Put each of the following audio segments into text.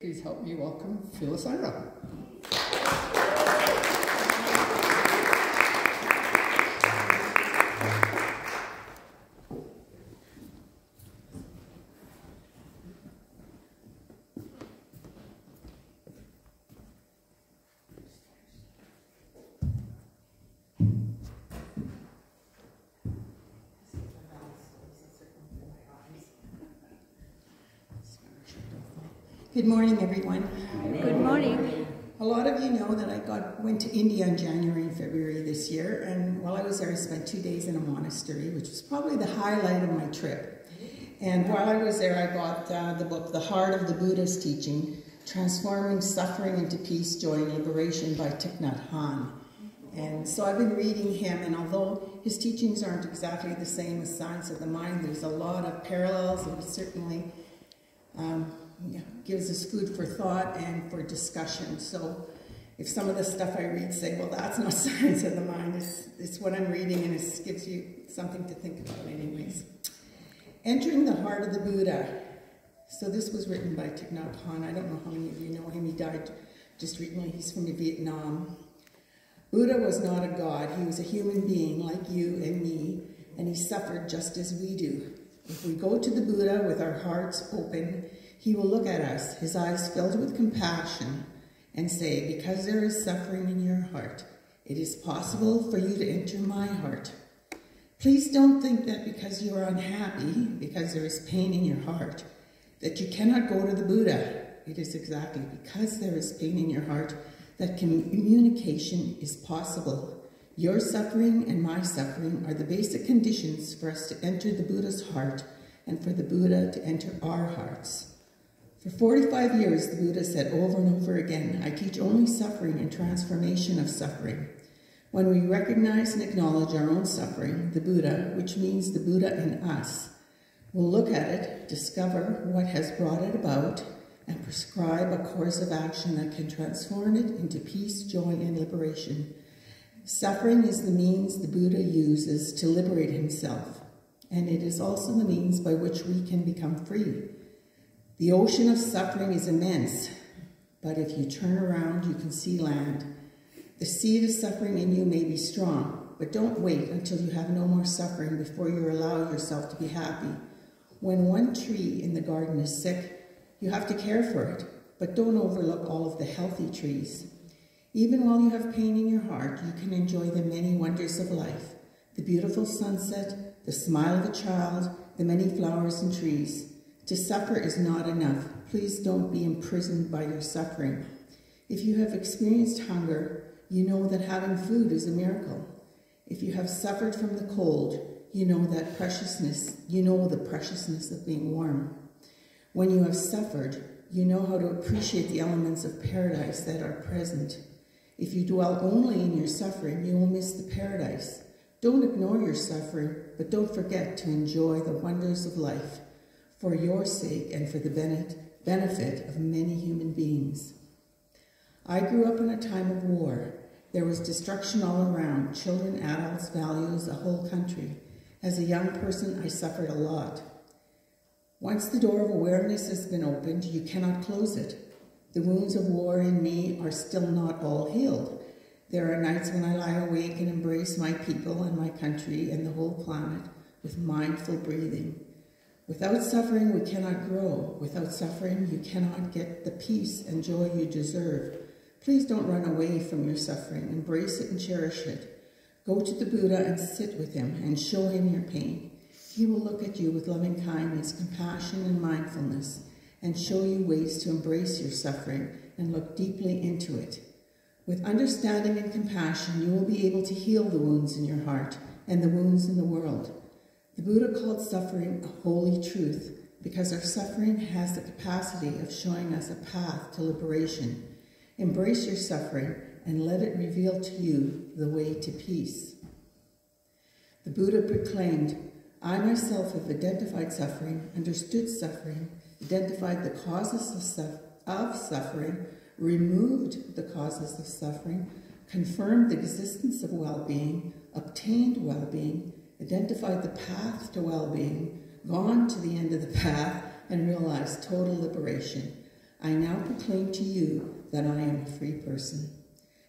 Please help me welcome Phyllis Unrau. Good morning, everyone. Good morning. A lot of you know that I went to India in January and February this year, and while I was there, I spent 2 days in a monastery, which was probably the highlight of my trip. And while I was there, I bought the book, The Heart of the Buddha's Teaching, Transforming Suffering into Peace, Joy, and Liberation by Thich Nhat Hanh. And so I've been reading him, and although his teachings aren't exactly the same as Science of the Mind, there's a lot of parallels, and certainly gives us food for thought and for discussion. So if some of the stuff I read say, well, that's not Science of the Mind, it's what I'm reading, and it gives you something to think about anyways. Entering the Heart of the Buddha. So this was written by Thich Nhat Hanh. I don't know how many of you know him. He died just recently. He's from Vietnam. Buddha was not a god. He was a human being like you and me, and he suffered just as we do. If we go to the Buddha with our hearts open, he will look at us, his eyes filled with compassion, and say, because there is suffering in your heart, it is possible for you to enter my heart. Please don't think that because you are unhappy, because there is pain in your heart, that you cannot go to the Buddha. It is exactly because there is pain in your heart that communication is possible. Your suffering and my suffering are the basic conditions for us to enter the Buddha's heart and for the Buddha to enter our hearts. For 45 years, the Buddha said over and over again, I teach only suffering and transformation of suffering. When we recognize and acknowledge our own suffering, the Buddha, which means the Buddha in us, will look at it, discover what has brought it about, and prescribe a course of action that can transform it into peace, joy, and liberation. Suffering is the means the Buddha uses to liberate himself, and it is also the means by which we can become free. The ocean of suffering is immense, but if you turn around, you can see land. The seed of suffering in you may be strong, but don't wait until you have no more suffering before you allow yourself to be happy. When one tree in the garden is sick, you have to care for it, but don't overlook all of the healthy trees. Even while you have pain in your heart, you can enjoy the many wonders of life, the beautiful sunset, the smile of a child, the many flowers and trees. To suffer is not enough. Please don't be imprisoned by your suffering. If you have experienced hunger, you know that having food is a miracle. If you have suffered from the cold, you know the preciousness of being warm. When you have suffered, you know how to appreciate the elements of paradise that are present. If you dwell only in your suffering, you will miss the paradise. Don't ignore your suffering, but don't forget to enjoy the wonders of life for your sake and for the benefit of many human beings. I grew up in a time of war. There was destruction all around, children, adults, values, a whole country. As a young person, I suffered a lot. Once the door of awareness has been opened, you cannot close it. The wounds of war in me are still not all healed. There are nights when I lie awake and embrace my people and my country and the whole planet with mindful breathing. Without suffering, we cannot grow. Without suffering, you cannot get the peace and joy you deserve. Please don't run away from your suffering. Embrace it and cherish it. Go to the Buddha and sit with him and show him your pain. He will look at you with loving kindness, compassion, and mindfulness, and show you ways to embrace your suffering and look deeply into it. With understanding and compassion, you will be able to heal the wounds in your heart and the wounds in the world. The Buddha called suffering a holy truth because our suffering has the capacity of showing us a path to liberation. Embrace your suffering and let it reveal to you the way to peace. The Buddha proclaimed, I myself have identified suffering, understood suffering, identified the causes of suffering, removed the causes of suffering, confirmed the existence of well-being, obtained well-being, identified the path to well-being, gone to the end of the path, and realized total liberation. I now proclaim to you that I am a free person.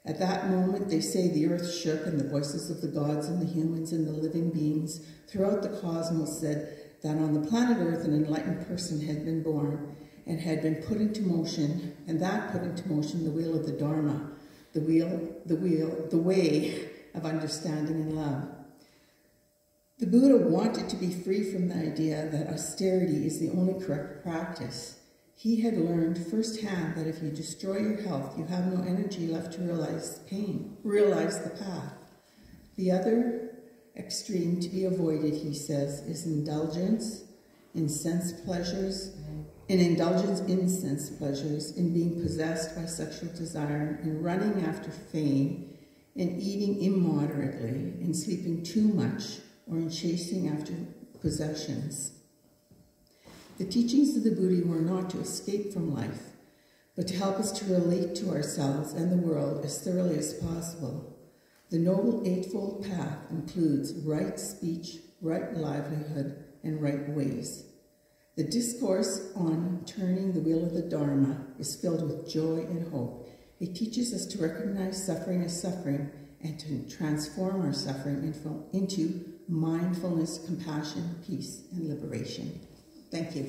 At that moment, they say the earth shook, and the voices of the gods and the humans and the living beings throughout the cosmos said that on the planet Earth an enlightened person had been born and had been put into motion, and that put into motion the wheel of the Dharma, the way of understanding and love. The Buddha wanted to be free from the idea that austerity is the only correct practice. He had learned firsthand that if you destroy your health, you have no energy left to realize pain, realize the path. The other extreme to be avoided, he says, is indulgence in sense pleasures, in being possessed by sexual desire, in running after fame, in eating immoderately, in sleeping too much, or in chasing after possessions. The teachings of the Buddha were not to escape from life, but to help us to relate to ourselves and the world as thoroughly as possible. The Noble Eightfold Path includes right speech, right livelihood, and right ways. The discourse on turning the wheel of the Dharma is filled with joy and hope. It teaches us to recognize suffering as suffering and to transform our suffering into mindfulness, compassion, peace, and liberation. Thank you.